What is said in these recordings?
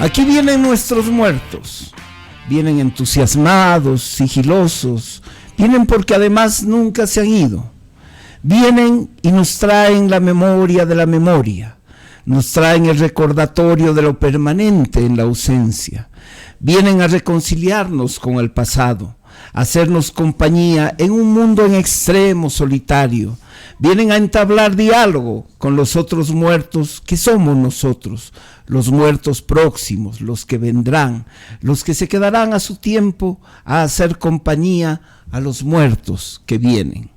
Aquí vienen nuestros muertos, vienen entusiasmados, sigilosos, vienen porque además nunca se han ido, vienen y nos traen la memoria de la memoria, nos traen el recordatorio de lo permanente en la ausencia, vienen a reconciliarnos con el pasado, a hacernos compañía en un mundo en extremo solitario, vienen a entablar diálogo con los otros muertos que somos nosotros, los muertos próximos, los que vendrán, los que se quedarán a su tiempo a hacer compañía a los muertos que vienen.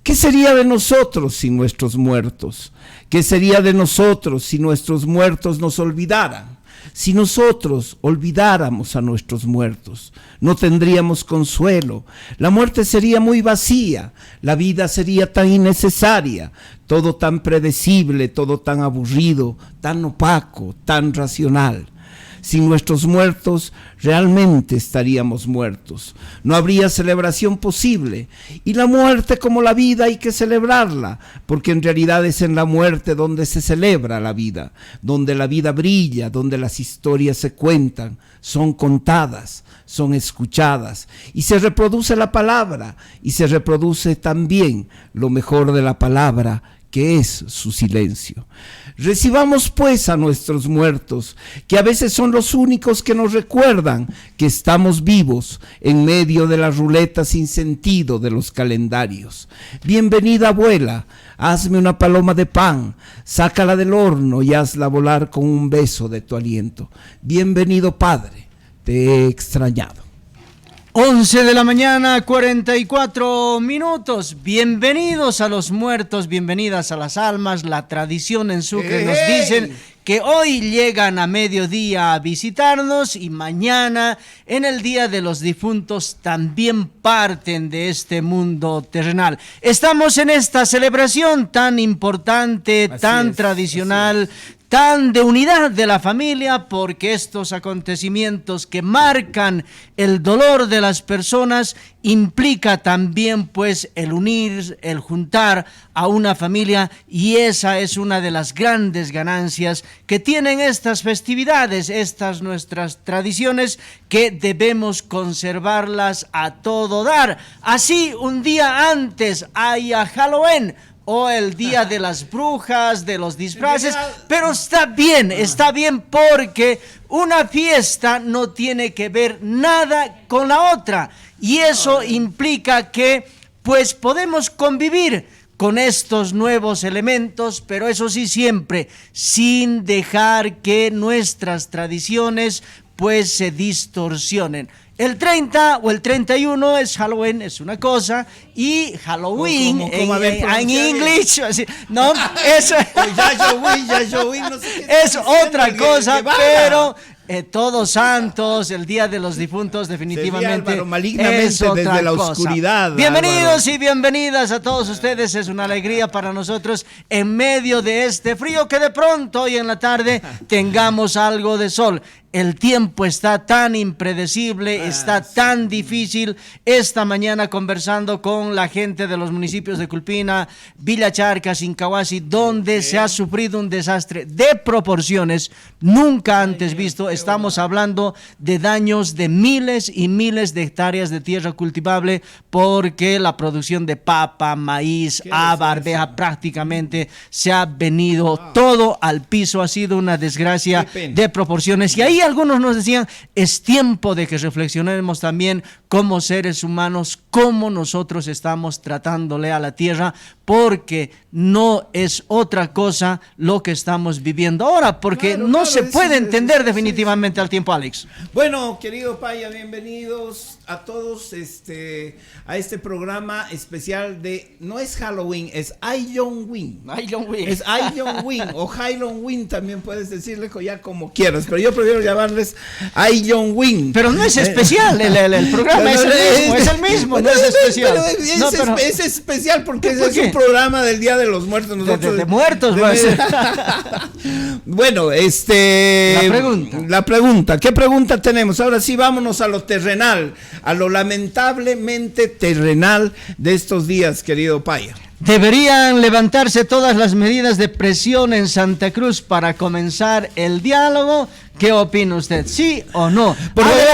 ¿Qué sería de nosotros sin nuestros muertos? ¿Qué sería de nosotros si nuestros muertos nos olvidaran? Si nosotros olvidáramos a nuestros muertos, no tendríamos consuelo, la muerte sería muy vacía, la vida sería tan innecesaria, todo tan predecible, todo tan aburrido, tan opaco, tan racional. Sin nuestros muertos, realmente estaríamos muertos. No habría celebración posible. Y la muerte, como la vida, hay que celebrarla, porque en realidad es en la muerte donde se celebra la vida, donde la vida brilla, donde las historias se cuentan, son contadas, son escuchadas, y se reproduce la palabra, y se reproduce también lo mejor de la palabra, que es su silencio. Recibamos pues a nuestros muertos, que a veces son los únicos que nos recuerdan que estamos vivos en medio de la ruleta sin sentido de los calendarios. Bienvenida abuela, hazme una paloma de pan, sácala del horno y hazla volar con un beso de tu aliento. Bienvenido padre, te he extrañado. 11 de la mañana, 44 minutos. Bienvenidos a los muertos, bienvenidas a las almas. La tradición en Sucre nos dicen que hoy llegan a mediodía a visitarnos y mañana, en el Día de los Difuntos, también parten de este mundo terrenal. Estamos en esta celebración tan importante, tan tradicional, tan de unidad de la familia, porque estos acontecimientos que marcan el dolor de las personas implica también pues el unir, el juntar a una familia, y esa es una de las grandes ganancias que tienen estas festividades, estas nuestras tradiciones, que debemos conservarlas a todo dar. Así un día antes haya Halloween o el día de las brujas, de los disfraces, pero está bien porque una fiesta no tiene que ver nada con la otra, y eso implica que pues podemos convivir con estos nuevos elementos, pero eso sí, siempre sin dejar que nuestras tradiciones pues se distorsionen. El 30 o el 31 es Halloween, es una cosa, y Halloween en inglés, no, eso no sé qué es otra cosa, pero Todos Santos, el Día de los Difuntos, definitivamente Álvaro, malignamente es otra desde la cosa. Oscuridad. Bienvenidos, Álvaro. Y bienvenidas a todos ustedes. Es una alegría para nosotros en medio de este frío, que de pronto hoy en la tarde tengamos algo de sol. El tiempo está tan impredecible, está tan difícil. Esta mañana conversando con la gente de los municipios de Culpina, Villa Charcas, Incahuasi, donde se ha sufrido un desastre de proporciones nunca antes visto. Estamos hablando de daños de miles y miles de hectáreas de tierra cultivable, porque la producción de papa, maíz, haba, arveja, prácticamente se ha venido todo al piso. Ha sido una desgracia de proporciones. Y ahí algunos nos decían, es tiempo de que reflexionemos también como seres humanos, cómo nosotros estamos tratándole a la tierra, porque no es otra cosa lo que estamos viviendo ahora, porque no se puede entender definitivamente al tiempo, Alex. Bueno, querido Paya, bienvenidos a todos a este programa especial de, no es Halloween, es Halloween. Es Halloween o Halloween, también puedes decirle ya como quieras, pero yo prefiero llamarles Halloween. Pero no es especial el programa, es el mismo, no es especial. Es especial porque es un programa del Día de los Muertos. Nosotros, de muertos, Bueno, la pregunta, ¿qué pregunta tenemos? Ahora sí, vámonos a lo terrenal, a lo lamentablemente terrenal de estos días, querido Paya. Deberían levantarse todas las medidas de presión en Santa Cruz para comenzar el diálogo. ¿Qué opina usted? ¿Sí o no? Por favor,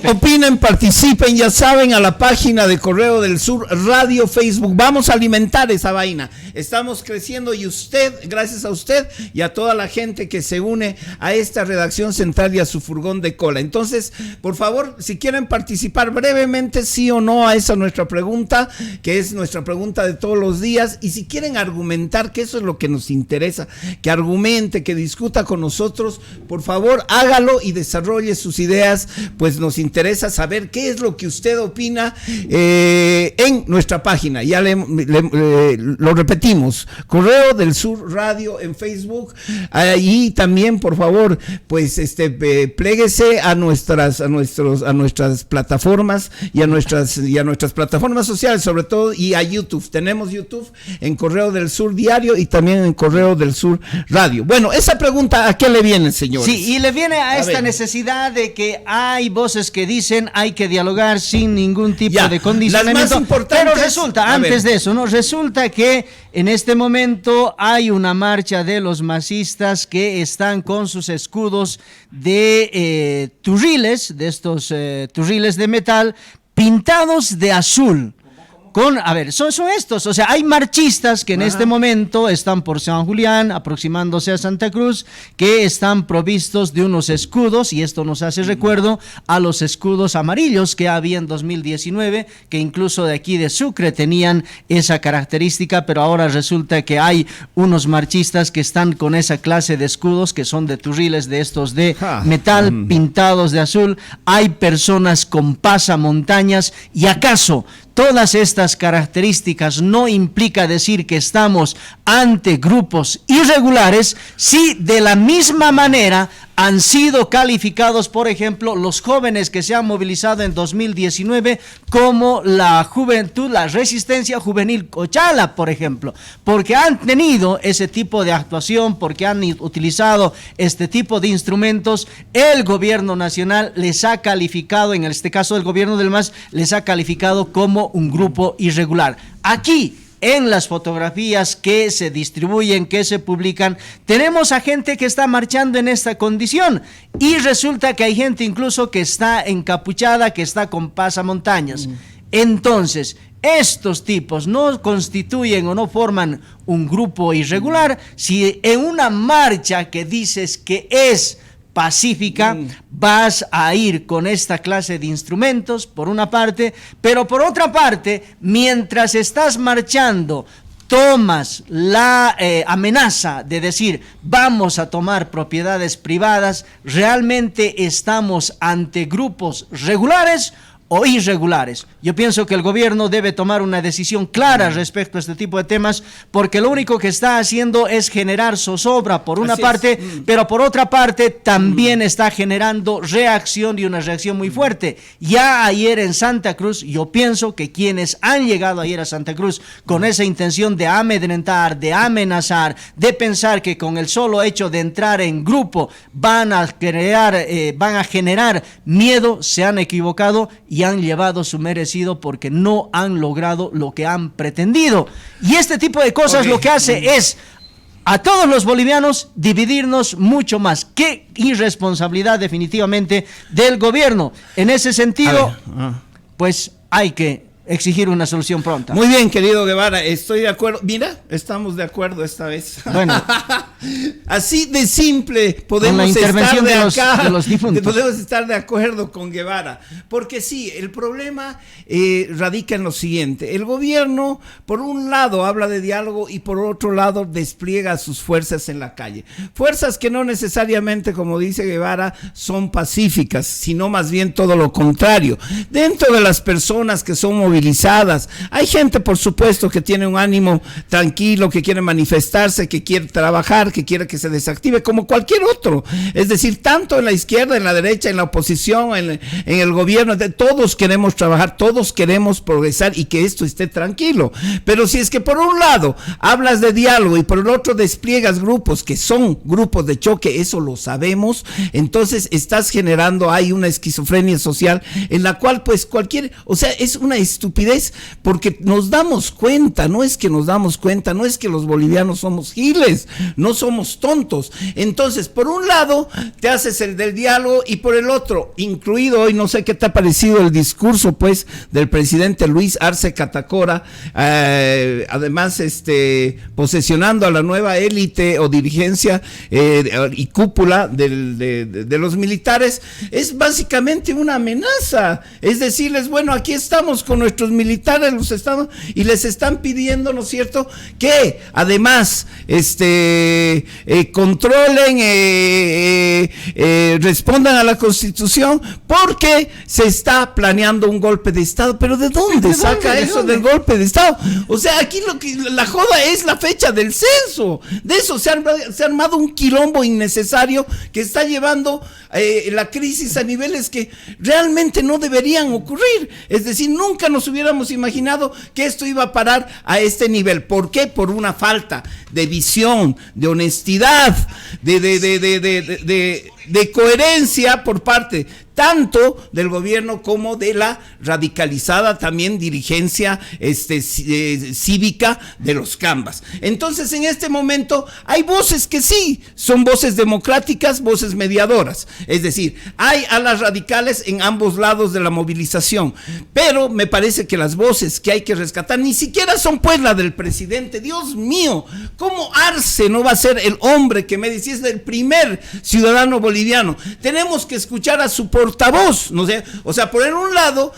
opinen, participen, ya saben, a la página de Correo del Sur Radio, Facebook. Vamos a alimentar esa vaina. Estamos creciendo y usted, gracias a usted y a toda la gente que se une a esta redacción central y a su furgón de cola. Entonces, por favor, si quieren participar brevemente, sí o no a esa nuestra pregunta, que es nuestra pregunta de todos los días, y si quieren argumentar, que eso es lo que nos interesa, que argumente, que discuta con nosotros, por favor, hágalo y desarrolle sus ideas, pues nos interesa saber qué es lo que usted opina en nuestra página. Ya lo repetimos, Correo del Sur Radio en Facebook, y también, por favor, pues pléguese a nuestras plataformas y a nuestras plataformas sociales, sobre todo, y a YouTube. Tenemos YouTube en Correo del Sur Diario y también en Correo del Sur Radio. Bueno, esa pregunta, ¿a qué le viene, señor? Sí, y le viene a esta necesidad de que hay voces que dicen hay que dialogar sin ningún tipo de condicionamiento. Pero resulta, antes de eso, ¿no? Resulta que en este momento hay una marcha de los masistas que están con sus escudos de turriles, de estos turriles de metal, pintados de azul. Son estos, o sea, hay marchistas que en este momento están por San Julián, aproximándose a Santa Cruz, que están provistos de unos escudos, y esto nos hace recuerdo a los escudos amarillos que había en 2019, que incluso de aquí de Sucre tenían esa característica, pero ahora resulta que hay unos marchistas que están con esa clase de escudos, que son de turriles de estos de metal pintados de azul. Hay personas con pasamontañas, y acaso todas estas características no implica decir que estamos ante grupos irregulares, si de la misma manera han sido calificados, por ejemplo, los jóvenes que se han movilizado en 2019 como la juventud, la resistencia juvenil Cochala, por ejemplo, porque han tenido ese tipo de actuación, porque han utilizado este tipo de instrumentos. El gobierno nacional les ha calificado, en este caso el gobierno del MAS, les ha calificado como un grupo irregular. Aquí, en las fotografías que se distribuyen, que se publican, tenemos a gente que está marchando en esta condición, y resulta que hay gente incluso que está encapuchada, que está con pasamontañas. Entonces, estos tipos no constituyen o no forman un grupo irregular si en una marcha que dices que es pacífica, vas a ir con esta clase de instrumentos, por una parte, pero por otra parte, mientras estás marchando, tomas la amenaza de decir vamos a tomar propiedades privadas. ¿Realmente estamos ante grupos regulares o irregulares? Yo pienso que el gobierno debe tomar una decisión clara respecto a este tipo de temas, porque lo único que está haciendo es generar zozobra por una parte, pero por otra parte también está generando reacción, y una reacción muy fuerte. Ya ayer en Santa Cruz, yo pienso que quienes han llegado ayer a Santa Cruz con esa intención de amedrentar, de amenazar, de pensar que con el solo hecho de entrar en grupo van a generar miedo, se han equivocado y han llevado su merecido, porque no han logrado lo que han pretendido. Y este tipo de cosas lo que hace es a todos los bolivianos dividirnos mucho más. Qué irresponsabilidad definitivamente del gobierno. En ese sentido, pues hay que exigir una solución pronta. Muy bien, querido Guevara, estoy de acuerdo. Mira, estamos de acuerdo esta vez. Bueno, así de simple podemos estar de los difuntos. Podemos estar de acuerdo con Guevara, porque sí, el problema radica en lo siguiente: el gobierno, por un lado, habla de diálogo y por otro lado despliega sus fuerzas en la calle. Fuerzas que no necesariamente, como dice Guevara, son pacíficas, sino más bien todo lo contrario. Dentro de las personas que son movilizadas, hay gente, por supuesto, que tiene un ánimo tranquilo, que quiere manifestarse, que quiere trabajar, que quiere que se desactive como cualquier otro. Es decir, tanto en la izquierda, en la derecha, en la oposición, en el gobierno, todos queremos trabajar, todos queremos progresar y que esto esté tranquilo. Pero si es que por un lado hablas de diálogo y por el otro despliegas grupos que son grupos de choque, eso lo sabemos, entonces estás generando ahí una esquizofrenia social en la cual pues es una estupidez estupidez, porque nos damos cuenta, no es que nos damos cuenta, no es que los bolivianos somos giles, no somos tontos. Entonces, por un lado, te haces el del diálogo y por el otro, incluido hoy, no sé qué te ha parecido el discurso, pues, del presidente Luis Arce Catacora, además, posesionando a la nueva élite o dirigencia y cúpula de los militares, es básicamente una amenaza, es decirles, bueno, aquí estamos con nuestros militares, y les están pidiendo, ¿no es cierto?, que además controlen, respondan a la Constitución, porque se está planeando un golpe de Estado. Pero ¿de dónde saca eso del golpe de Estado? O sea, aquí la joda es la fecha del censo. De eso se ha armado un quilombo innecesario que está llevando la crisis a niveles que realmente no deberían ocurrir. Es decir, nunca nos hubiéramos imaginado que esto iba a parar a este nivel. ¿Por qué? Por una falta de visión, de honestidad, de coherencia por parte tanto del gobierno como de la radicalizada también dirigencia cívica de los Cambas. Entonces, en este momento hay voces que sí, son voces democráticas, voces mediadoras. Es decir, hay alas radicales en ambos lados de la movilización, pero me parece que las voces que hay que rescatar ni siquiera son pues la del presidente. Dios mío, ¿cómo Arce no va a ser el hombre que me dice, es el primer ciudadano boliviano? Tenemos que escuchar a su portavoz, no sé, o sea, por un lado,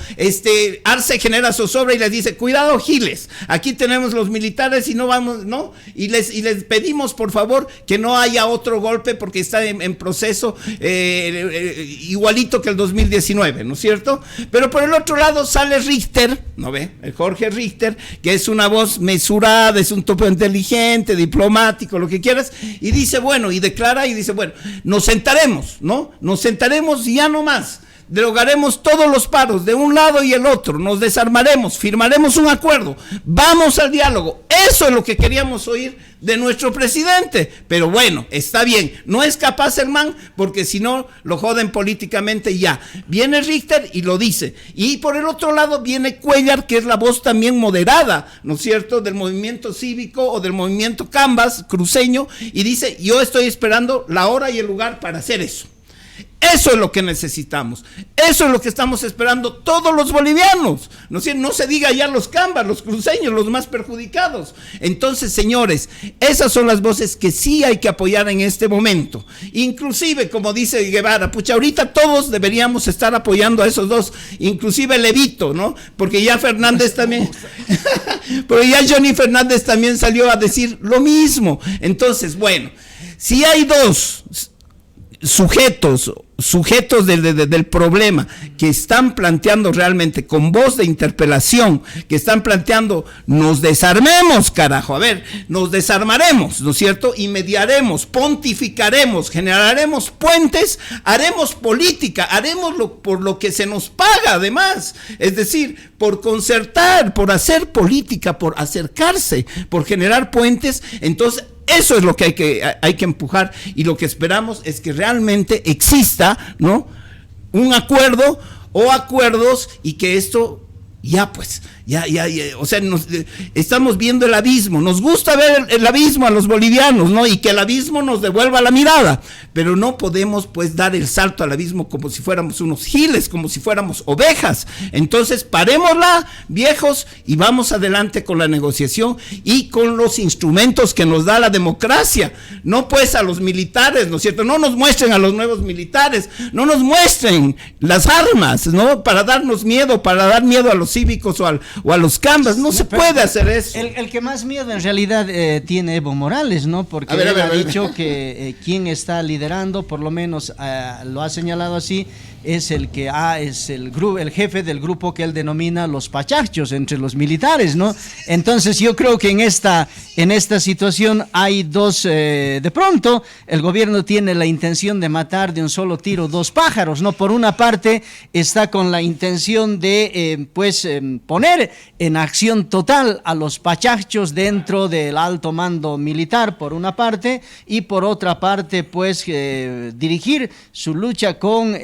Arce genera zozobra y les dice, cuidado giles, aquí tenemos los militares y no vamos, ¿no? Y les pedimos por favor que no haya otro golpe porque está en proceso igualito que el 2019, ¿no es cierto? Pero por el otro lado sale Richter, ¿no ve? El Jorge Richter, que es una voz mesurada, es un tipo inteligente, diplomático, lo que quieras, y dice, bueno, y declara y dice, bueno, nos sentaremos, ¿no? Nos sentaremos y ya no más. Derogaremos todos los paros de un lado y el otro, nos desarmaremos, firmaremos un acuerdo, vamos al diálogo. Eso es lo que queríamos oír de nuestro presidente, pero bueno, está bien, no es capaz el man, porque si no lo joden políticamente ya. Viene Richter y lo dice, y por el otro lado viene Cuellar, que es la voz también moderada, ¿no es cierto?, del movimiento cívico o del movimiento Cambas cruceño, y dice, yo estoy esperando la hora y el lugar para hacer eso. Eso es lo que necesitamos, eso es lo que estamos esperando todos los bolivianos, no se diga ya los Cambas, los cruceños, los más perjudicados. Entonces, señores, esas son las voces que sí hay que apoyar en este momento, inclusive, como dice Guevara, pucha, ahorita todos deberíamos estar apoyando a esos dos, inclusive Levito, ¿no? Porque ya Fernández también, pero ya Johnny Fernández también salió a decir lo mismo. Entonces, bueno, si hay dos sujetos del problema que están planteando realmente con voz de interpelación, que están planteando, nos desarmemos, carajo, a ver, nos desarmaremos, ¿no es cierto? Y mediaremos, pontificaremos, generaremos puentes, haremos política, haremos por lo que se nos paga además, es decir, por concertar, por hacer política, por acercarse, por generar puentes. Entonces, eso es lo que hay que empujar, y lo que esperamos es que realmente exista, ¿no?, un acuerdo o acuerdos, y que esto ya pues, o sea, estamos viendo el abismo, nos gusta ver el abismo a los bolivianos, ¿no? Y que el abismo nos devuelva la mirada, pero no podemos pues dar el salto al abismo como si fuéramos unos giles, como si fuéramos ovejas. Entonces, parémosla, viejos, y vamos adelante con la negociación y con los instrumentos que nos da la democracia, no pues a los militares, ¿no es cierto? No nos muestren a los nuevos militares, no nos muestren las armas, ¿no?, para darnos miedo, para dar miedo a los cívicos o a los Cambas. No se puede hacer eso. El que más miedo en realidad tiene Evo Morales, ¿no? Porque él ha dicho que quien está liderando, por lo menos lo ha señalado así, es el que es el jefe del grupo que él denomina los pachachos entre los militares, ¿no? Entonces yo creo que en esta situación hay dos, de pronto el gobierno tiene la intención de matar de un solo tiro dos pájaros, ¿no? Por una parte está con la intención de poner en acción total a los pachachos dentro del alto mando militar, por una parte, y por otra parte pues dirigir su lucha con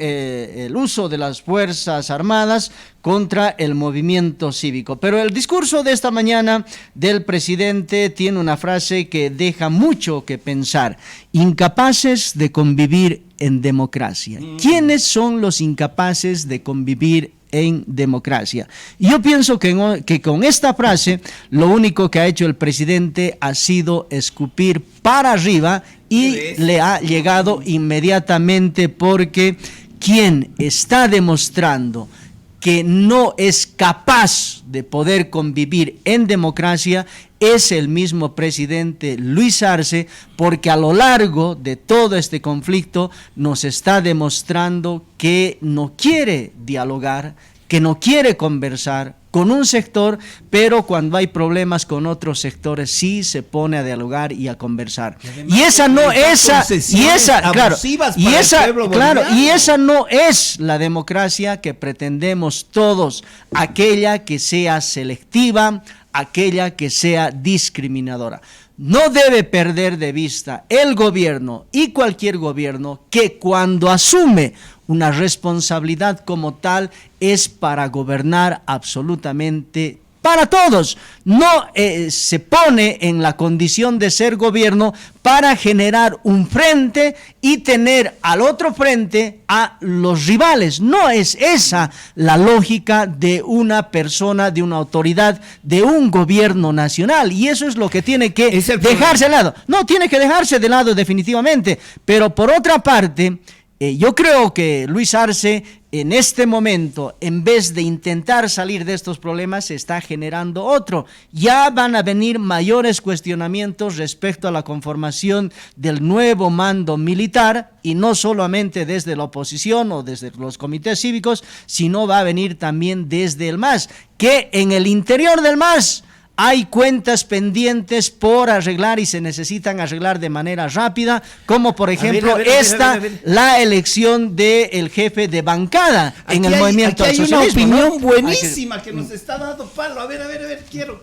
el uso de las Fuerzas Armadas contra el movimiento cívico. Pero el discurso de esta mañana del presidente tiene una frase que deja mucho que pensar: incapaces de convivir en democracia. ¿Quiénes son los incapaces de convivir en democracia? Y yo pienso que con esta frase lo único que ha hecho el presidente ha sido escupir para arriba y le ha llegado inmediatamente, porque quien está demostrando que no es capaz de poder convivir en democracia es el mismo presidente Luis Arce, porque a lo largo de todo este conflicto nos está demostrando que no quiere dialogar, que no quiere conversar con un sector, pero cuando hay problemas con otros sectores sí se pone a dialogar y a conversar. Y esa no es la democracia que pretendemos todos, aquella que sea selectiva, aquella que sea discriminadora. No debe perder de vista el gobierno y cualquier gobierno que cuando asume una responsabilidad como tal es para gobernar absolutamente para todos. No se pone en la condición de ser gobierno para generar un frente y tener al otro frente a los rivales. No es esa la lógica de una persona, de una autoridad, de un gobierno nacional, y eso es lo que tiene que dejarse de lado. No, tiene que dejarse de lado definitivamente, pero por otra parte, yo creo que Luis Arce en este momento, en vez de intentar salir de estos problemas, se está generando otro. Ya van a venir mayores cuestionamientos respecto a la conformación del nuevo mando militar, y no solamente desde la oposición o desde los comités cívicos, sino va a venir también desde el MAS, que en el interior del MAS hay cuentas pendientes por arreglar y se necesitan arreglar de manera rápida, como por ejemplo la elección del jefe de bancada en el movimiento al socialismo. Aquí hay una opinión buenísima que nos está dando palo. A ver, quiero.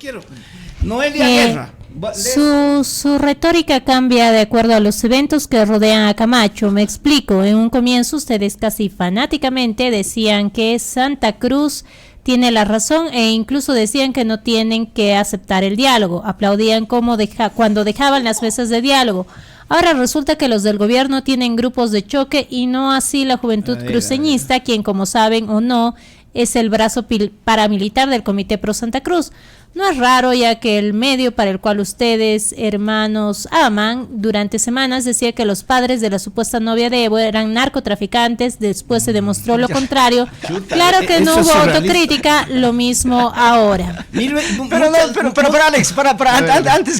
Noelia Guerra. Su retórica cambia de acuerdo a los eventos que rodean a Camacho. Me explico. En un comienzo ustedes casi fanáticamente decían que Santa Cruz tiene la razón, e incluso decían que no tienen que aceptar el diálogo. Aplaudían cuando dejaban las mesas de diálogo. Ahora resulta que los del gobierno tienen grupos de choque, y no así la juventud cruceñista, quien, como saben o no, es el brazo paramilitar del Comité Pro Santa Cruz. No es raro, ya que el medio para el cual ustedes, hermanos, aman, durante semanas decía que los padres de la supuesta novia de Evo eran narcotraficantes. Después se demostró lo contrario. Claro que no hubo autocrítica, lo mismo ahora. Pero Alex,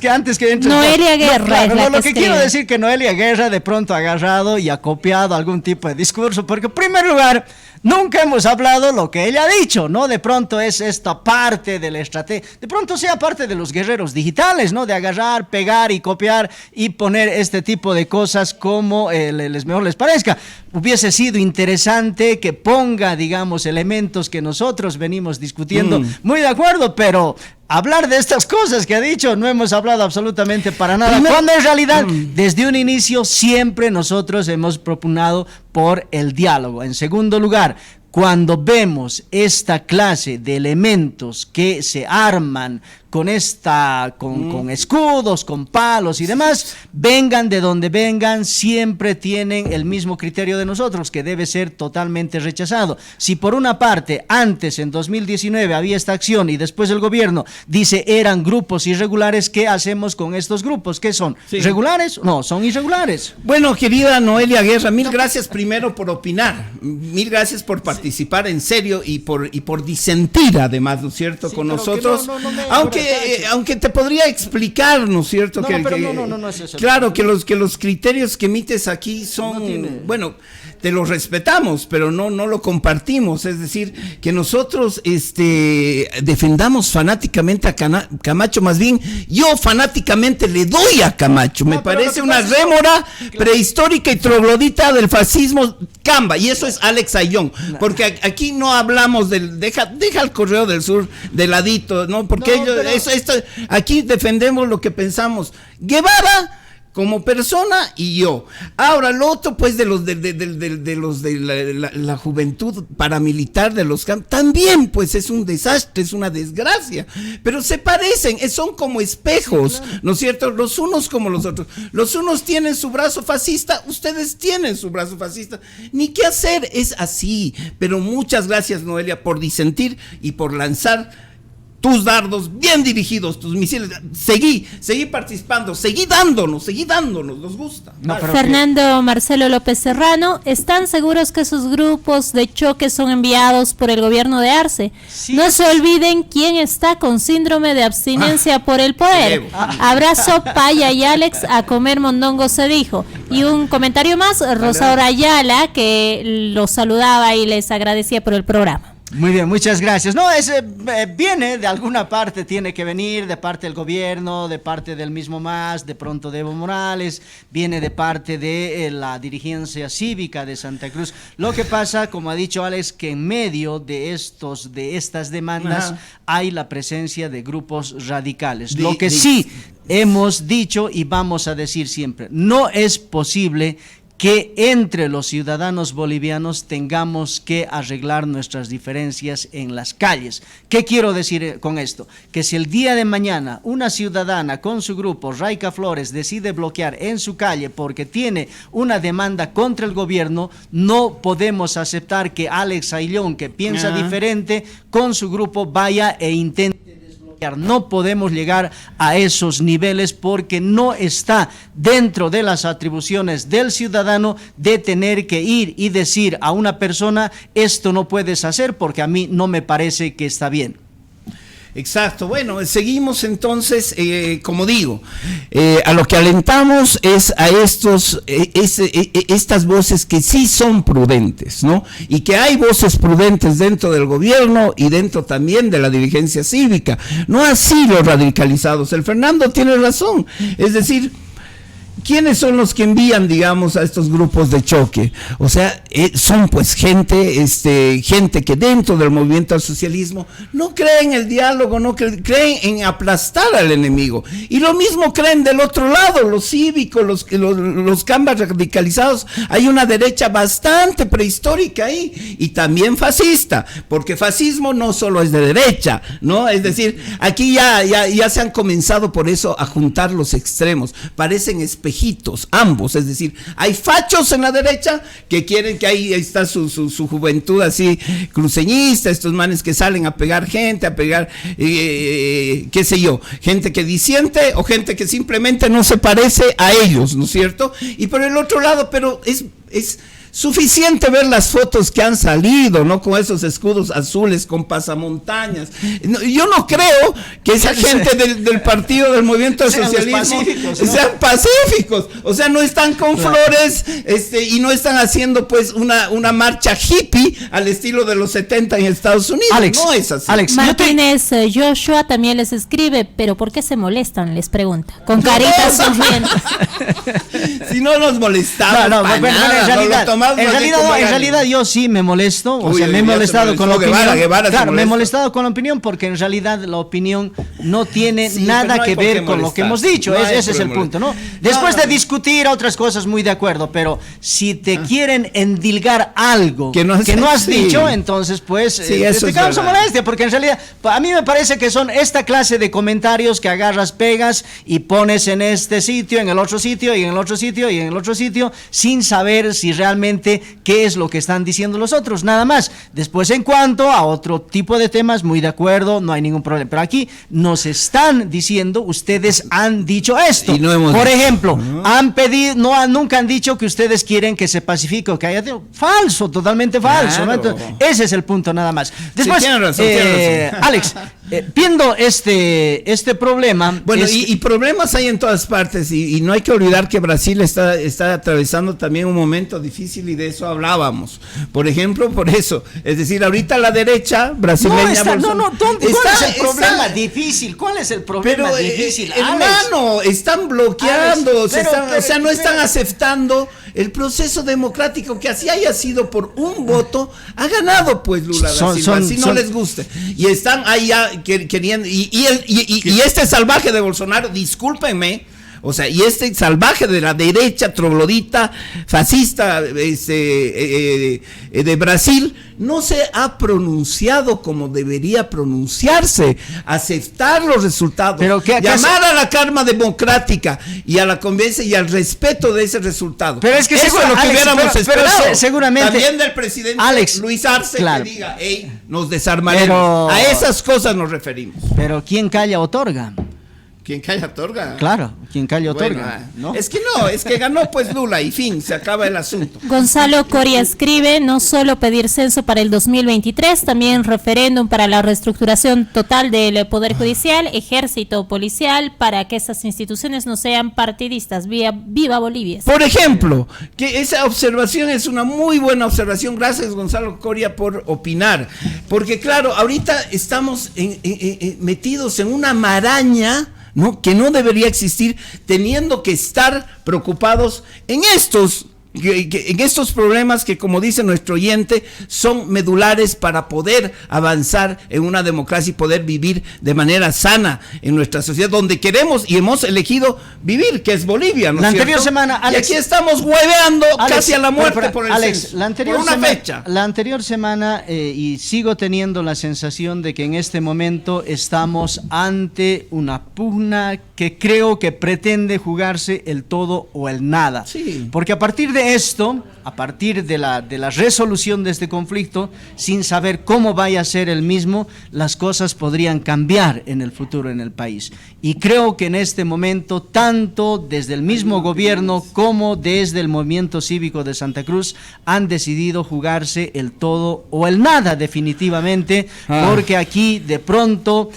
antes que entre Noelia Guerra lo que quiero decir, que Noelia Guerra de pronto ha agarrado y ha copiado algún tipo de discurso, porque en primer lugar nunca hemos hablado lo que ella ha dicho, ¿no? De pronto es esta parte de la estrategia, de pronto sea parte de los guerreros digitales, ¿no? De agarrar, pegar y copiar y poner este tipo de cosas como mejor les parezca. Hubiese sido interesante que ponga, digamos, elementos que nosotros venimos discutiendo, muy de acuerdo, pero hablar de estas cosas que ha dicho, no hemos hablado absolutamente para nada, cuando en realidad desde un inicio siempre nosotros hemos propugnado por el diálogo. En segundo lugar, cuando vemos esta clase de elementos que se arman con escudos, con palos y demás, vengan de donde vengan, siempre tienen el mismo criterio de nosotros, que debe ser totalmente rechazado. Si por una parte, antes en 2019 había esta acción y después el gobierno dice eran grupos irregulares, ¿qué hacemos con estos grupos? ¿Qué son? ¿Regulares? No, son irregulares. Bueno, querida Noelia Guerra, mil gracias primero por opinar, mil gracias por participar en serio y por disentir además, ¿no es cierto?, con nosotros, aunque te podría explicar, ¿no es cierto? No es eso. Claro, que los criterios que emites aquí son, bueno, te los respetamos, pero no lo compartimos. Es decir, que nosotros defendamos fanáticamente a Camacho, más bien yo fanáticamente le doy a Camacho. Me parece una rémora prehistórica y troglodita del fascismo Camba, y eso es Alex Ayllón, porque aquí no hablamos deja el Correo del Sur de ladito, ¿no? Porque aquí defendemos lo que pensamos. Guevara como persona y yo. Ahora, lo otro, pues, de los de la juventud paramilitar de los campos, también, pues, es un desastre, es una desgracia. Pero se parecen, son como espejos, ¿no es cierto? Los unos como los otros. Los unos tienen su brazo fascista, ustedes tienen su brazo fascista. Ni qué hacer, es así. Pero muchas gracias, Noelia, por disentir y por lanzar tus dardos bien dirigidos, tus misiles. Seguí participando, seguí dándonos, nos gusta. No, Fernando Marcelo López Serrano, ¿están seguros que esos grupos de choque son enviados por el gobierno de Arce? Sí. No se olviden quién está con síndrome de abstinencia por el poder. Abrazo, Paya y Alex, a comer mondongo, se dijo. Y un comentario más, Rosaura Ayala, que los saludaba y les agradecía por el programa. Muy bien, muchas gracias. No, viene de alguna parte, tiene que venir de parte del gobierno, de parte del mismo MAS, de pronto de Evo Morales, viene de parte de la dirigencia cívica de Santa Cruz. Lo que pasa, como ha dicho Alex, que en medio de estas demandas hay la presencia de grupos radicales. Lo que sí hemos dicho y vamos a decir siempre, no es posible que entre los ciudadanos bolivianos tengamos que arreglar nuestras diferencias en las calles. ¿Qué quiero decir con esto? Que si el día de mañana una ciudadana con su grupo, Raica Flores, decide bloquear en su calle porque tiene una demanda contra el gobierno, no podemos aceptar que Alex Ayllón, que piensa diferente, con su grupo vaya e intente. No podemos llegar a esos niveles porque no está dentro de las atribuciones del ciudadano de tener que ir y decir a una persona, esto no puedes hacer porque a mí no me parece que está bien. Exacto, bueno, seguimos entonces, como digo, a lo que alentamos es a estas voces que sí son prudentes, ¿no? Y que hay voces prudentes dentro del gobierno y dentro también de la dirigencia cívica, no así los radicalizados. El Fernando tiene razón, es decir, ¿quiénes son los que envían, digamos, a estos grupos de choque? O sea, son pues gente que dentro del movimiento al socialismo no cree en el diálogo, no creen en aplastar al enemigo. Y lo mismo creen del otro lado, los cívicos, los cambas radicalizados. Hay una derecha bastante prehistórica ahí y también fascista, porque fascismo no solo es de derecha, ¿no? Es decir, aquí ya se han comenzado por eso a juntar los extremos, parecen espejitos ambos, es decir, hay fachos en la derecha que quieren que ahí está su juventud así cruceñista, estos manes que salen a pegar gente, qué sé yo, gente que disiente o gente que simplemente no se parece a ellos, ¿no es cierto? Y por el otro lado, pero es suficiente ver las fotos que han salido, ¿no? Con esos escudos azules, con pasamontañas. Yo no creo que esa gente del partido del movimiento del socialismo sean pacíficos. O sea, no están con flores y no están haciendo pues una marcha hippie al estilo de los 70 en Estados Unidos. Alex, no es así. Alex, Martínez Joshua también les escribe, pero ¿por qué se molestan? Les pregunta. Con caritas sonrientes. Si no nos molestamos, en realidad yo sí me molesto, o sea, me he molestado con la opinión. Claro, me he molestado con la opinión porque en realidad la opinión no tiene nada que ver con lo que hemos dicho, ese es el punto, ¿no? Después de discutir otras cosas, muy de acuerdo, pero si te quieren endilgar algo que no has dicho, entonces pues te causa molestia, porque en realidad a mí me parece que son esta clase de comentarios que agarras, pegas y pones en este sitio, en el otro sitio y en el otro sitio y en el otro sitio, sin saber si realmente qué es lo que están diciendo los otros, nada más. Después, en cuanto a otro tipo de temas, muy de acuerdo, no hay ningún problema, pero aquí nos están diciendo, ustedes han dicho esto, por ejemplo, nunca han dicho que ustedes quieren que se pacifique o que haya falso, totalmente falso, claro. ¿No? Entonces, ese es el punto nada más. Después, tiene razón. Alex, viendo este problema, bueno, y problemas hay en todas partes y no hay que olvidar que Brasil está atravesando también un momento difícil y de eso hablábamos. Por ejemplo, por eso, es decir, ahorita la derecha brasileña. ¿Cuál es el problema difícil? ¿Cuál es el problema difícil? Hermano, están bloqueando, no están aceptando el proceso democrático que así haya sido por un voto, ha ganado pues Lula da Silva, si no les gusta. Y están ahí ya queriendo, y este salvaje de Bolsonaro, discúlpenme, O sea, y este salvaje de la derecha troglodita, fascista, de Brasil, no se ha pronunciado como debería pronunciarse, aceptar los resultados, pero llamar a la calma democrática y a la convivencia y al respeto de ese resultado. Pero es que eso es lo que hubiéramos esperado. Seguramente también del presidente Alex, Luis Arce, claro, que diga, hey, nos desarmaremos. A esas cosas nos referimos. Pero quien calla otorga. ¿Quién calla otorga? Claro, quien calla otorga. Bueno, ¿no? es que ganó pues Lula y fin, se acaba el asunto. Gonzalo Coria escribe, no solo pedir censo para el 2023, también referéndum para la reestructuración total del Poder Judicial, ejército policial, para que estas instituciones no sean partidistas. Viva Bolivia. Por ejemplo, que esa observación es una muy buena observación. Gracias, Gonzalo Coria, por opinar. Porque claro, ahorita estamos metidos en una maraña, ¿no?, que no debería existir, teniendo que estar preocupados en estos problemas que, como dice nuestro oyente, son medulares para poder avanzar en una democracia y poder vivir de manera sana en nuestra sociedad, donde queremos y hemos elegido vivir, que es Bolivia, ¿no es cierto? Anterior semana, Alex, y aquí estamos hueveando casi a la muerte por el Alex, censo, la anterior por una semana, fecha. La anterior semana, y sigo teniendo la sensación de que en este momento estamos ante una pugna que creo que pretende jugarse el todo o el nada. Sí. Porque a partir de esto, a partir de la resolución de este conflicto, sin saber cómo vaya a ser el mismo, las cosas podrían cambiar en el futuro en el país. Y creo que en este momento, tanto desde el mismo gobierno como desde el movimiento cívico de Santa Cruz, han decidido jugarse el todo o el nada definitivamente, porque aquí de pronto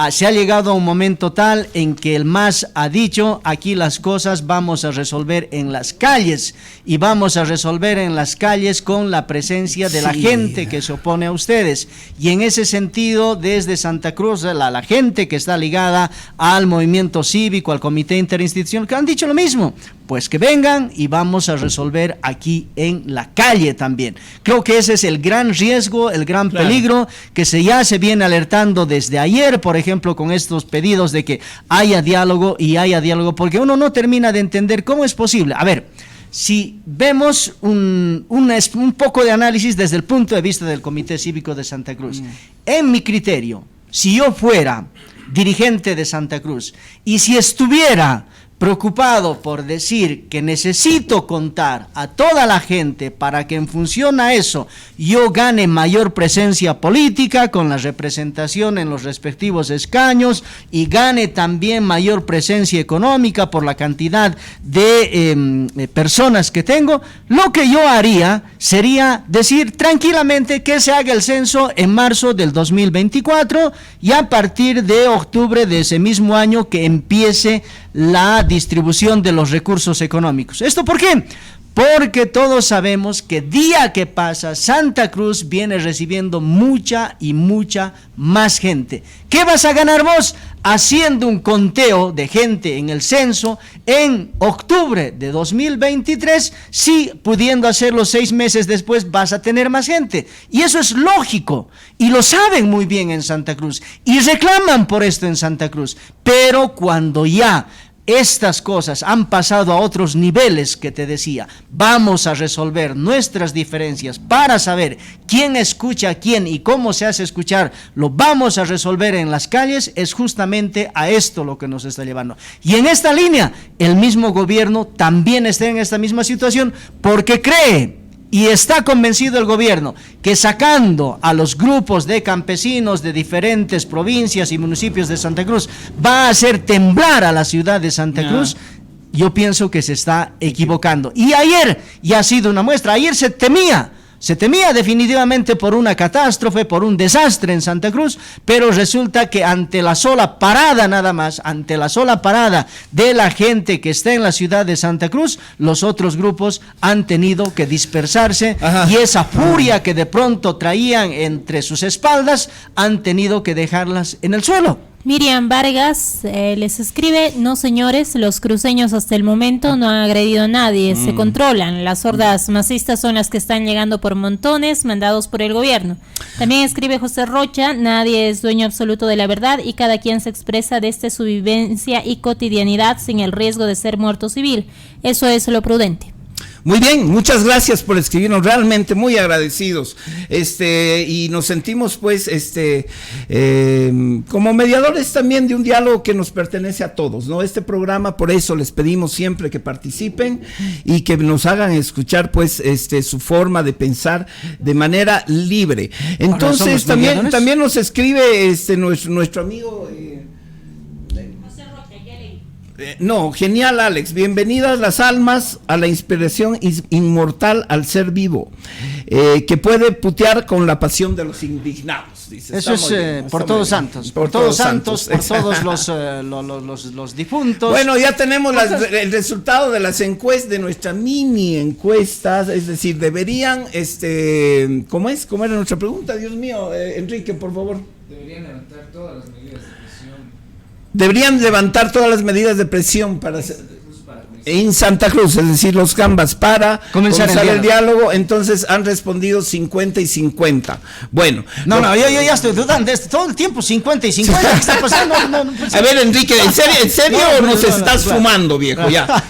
se ha llegado a un momento tal en que el MAS ha dicho, aquí las cosas vamos a resolver en las calles, y vamos a resolver en las calles con la presencia de la gente que se opone a ustedes. Y en ese sentido, desde Santa Cruz, la gente que está ligada al movimiento cívico, al comité interinstitucional, que han dicho lo mismo, pues que vengan y vamos a resolver aquí en la calle también. Creo que ese es el gran riesgo, el gran peligro que ya se viene alertando desde ayer, por ejemplo, con estos pedidos de que haya diálogo, porque uno no termina de entender cómo es posible. A ver, si vemos un poco de análisis desde el punto de vista del Comité Cívico de Santa Cruz, en mi criterio, si yo fuera dirigente de Santa Cruz y si estuviera preocupado por decir que necesito contar a toda la gente para que en función a eso yo gane mayor presencia política con la representación en los respectivos escaños y gane también mayor presencia económica por la cantidad de personas que tengo, lo que yo haría sería decir tranquilamente que se haga el censo en marzo del 2024 y a partir de octubre de ese mismo año que empiece la distribución de los recursos económicos. ¿Esto por qué? Porque todos sabemos que día que pasa Santa Cruz viene recibiendo mucha y mucha más gente. ¿Qué vas a ganar vos haciendo un conteo de gente en el censo en octubre de 2023 si pudiendo hacerlo 6 meses después vas a tener más gente? Y eso es lógico y lo saben muy bien en Santa Cruz y reclaman por esto en Santa Cruz, pero cuando ya estas cosas han pasado a otros niveles que te decía, vamos a resolver nuestras diferencias para saber quién escucha a quién y cómo se hace escuchar, lo vamos a resolver en las calles, es justamente a esto lo que nos está llevando. Y en esta línea, el mismo gobierno también está en esta misma situación porque cree y está convencido el gobierno que sacando a los grupos de campesinos de diferentes provincias y municipios de Santa Cruz va a hacer temblar a la ciudad de Santa Cruz. Yo pienso que se está equivocando. Y ayer ya ha sido una muestra, ayer se temía definitivamente por una catástrofe, por un desastre en Santa Cruz, pero resulta que ante la sola parada nada más, ante la sola parada de la gente que está en la ciudad de Santa Cruz, los otros grupos han tenido que dispersarse. Y esa furia que de pronto traían entre sus espaldas han tenido que dejarlas en el suelo. Miriam Vargas les escribe: no señores, los cruceños hasta el momento no han agredido a nadie, se controlan, las hordas masistas son las que están llegando por montones, mandados por el gobierno. También escribe José Rocha: nadie es dueño absoluto de la verdad y cada quien se expresa desde su vivencia y cotidianidad sin el riesgo de ser muerto civil, eso es lo prudente. Muy bien, muchas gracias por escribirnos, realmente muy agradecidos, y nos sentimos pues, como mediadores también de un diálogo que nos pertenece a todos, ¿no? Este programa, por eso les pedimos siempre que participen y que nos hagan escuchar pues, su forma de pensar de manera libre. Entonces, también nos escribe, nuestro amigo, no, genial Alex, bienvenidas las almas a la inspiración inmortal al ser vivo, que puede putear con la pasión de los indignados, dice. Eso es por todos santos, por todos santos, por todos los difuntos. Bueno, ya tenemos el resultado de las encuestas, de nuestra mini encuesta, es decir, deberían, ¿cómo era nuestra pregunta? Dios mío, Enrique, por favor. Deberían levantar todas las medidas de presión. Deberían levantar todas las medidas de presión en Santa Cruz, es decir, los Gambas para comenzar el diálogo. Entonces han respondido 50 y 50. Bueno. No, yo ya estoy dudando de esto. Todo el tiempo 50 y 50. ¿Qué está pasando? A ver, Enrique, ¿en serio o nos estás fumando, viejo? Ya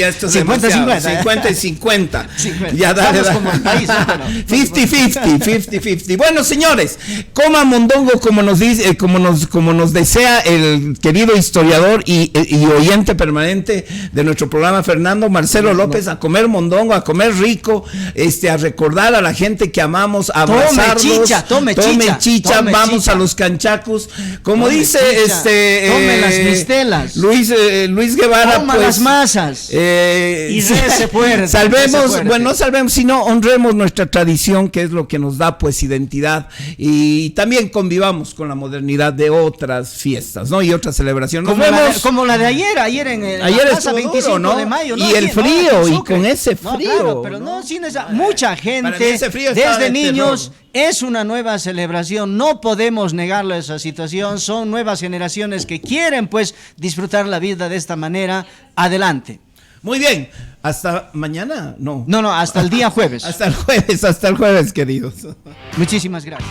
esto es 50 y 50. Ya dale. 50-50. Bueno, señores, coma mondongo como nos dice, como nos desea el querido historiador y oyente permanente de nuestro programa, Fernando Marcelo López, a comer mondongo, a comer rico, a recordar a la gente que amamos, a abrazarlos, tome chicha, vamos a los canchacos, como dice tome las mistelas, Luis Guevara, toma pues, las masas y se puede, no salvemos, sino honremos nuestra tradición, que es lo que nos da pues identidad, y también convivamos con la modernidad de otras fiestas, ¿no? Y otras celebraciones. Como la de ayer en la Plaza 25 de mayo, ¿no? Y el frío, y con ese frío. Claro, pero no sin esa. Mucha gente, desde niños, es una nueva celebración. No podemos negarle esa situación. Son nuevas generaciones que quieren, pues, disfrutar la vida de esta manera. Adelante. Muy bien. ¿Hasta mañana? No, hasta el día jueves. Hasta el jueves, queridos. Muchísimas gracias.